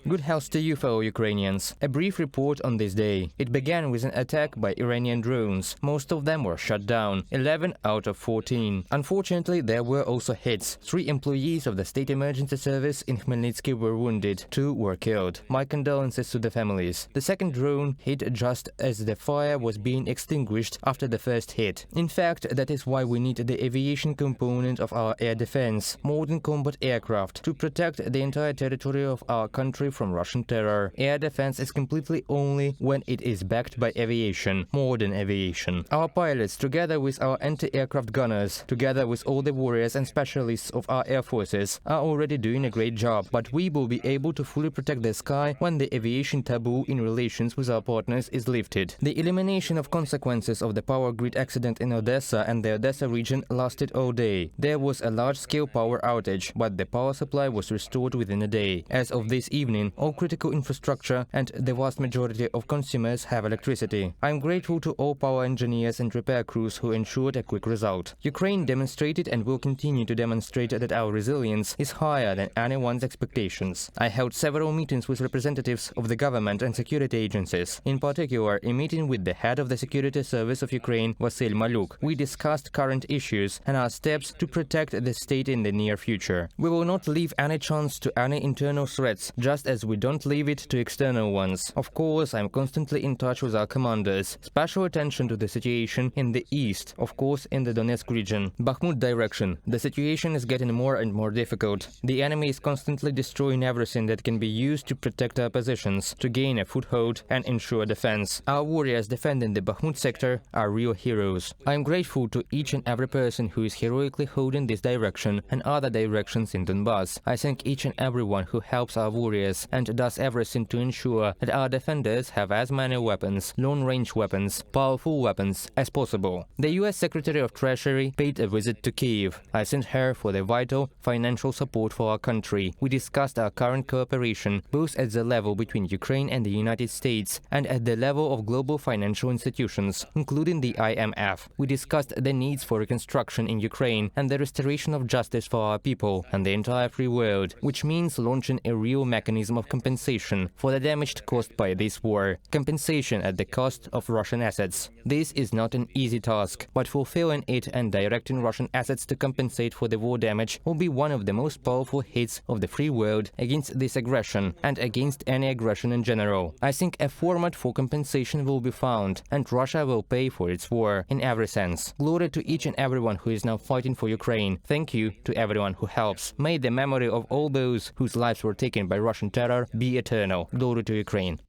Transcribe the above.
Good health to you, fellow Ukrainians. A brief report on this day. It began with an attack by Iranian drones. Most of them were shot down, 11 out of 14. Unfortunately, there were also hits. 3 employees of the State Emergency Service in Khmelnytsky were wounded. 2 were killed. My condolences to the families. The second drone hit just as the fire was being extinguished after the first hit. In fact, that is why we need the aviation component of our air defense, modern combat aircraft, to protect the entire territory of our country from Russian terror. Air defense is completely only when it is backed by aviation, modern aviation. Our pilots, together with our anti-aircraft gunners, together with all the warriors and specialists of our air forces, are already doing a great job, but we will be able to fully protect the sky when the aviation taboo in relations with our partners is lifted. The elimination of consequences of the power grid accident in Odessa and the Odessa region lasted all day. There was a large-scale power outage, but the power supply was restored within a day. As of this evening, all critical infrastructure and the vast majority of consumers have electricity. I am grateful to all power engineers and repair crews who ensured a quick result. Ukraine demonstrated and will continue to demonstrate that our resilience is higher than anyone's expectations. I held several meetings with representatives of the government and security agencies. In particular, a meeting with the head of the Security Service of Ukraine, Vasyl Maluk. We discussed current issues and our steps to protect the state in the near future. We will not leave any chance to any internal threats, just as we don't leave it to external ones. Of course, I'm constantly in touch with our commanders. Special attention to the situation in the east, of course in the Donetsk region. Bakhmut direction. The situation is getting more and more difficult. The enemy is constantly destroying everything that can be used to protect our positions, to gain a foothold and ensure defense. Our warriors defending the Bakhmut sector are real heroes. I am grateful to each and every person who is heroically holding this direction and other directions in Donbass. I thank each and everyone who helps our warriors and does everything to ensure that our defenders have as many weapons, long-range weapons, powerful weapons as possible. The US Secretary of Treasury paid a visit to Kyiv. I sent her for the vital financial support for our country. We discussed our current cooperation, both at the level between Ukraine and the United States and at the level of global financial institutions, including the IMF. We discussed the needs for reconstruction in Ukraine and the restoration of justice for our people and the entire free world, which means launching a real mechanism of compensation for the damage caused by this war, compensation at the cost of Russian assets. This is not an easy task, but fulfilling it and directing Russian assets to compensate for the war damage will be one of the most powerful hits of the free world against this aggression and against any aggression in general. I think a format for compensation will be found, and Russia will pay for its war in every sense. Glory to each and everyone who is now fighting for Ukraine. Thank you to everyone who helps. May the memory of all those whose lives were taken by Russian terror be eternal. Glory to Ukraine.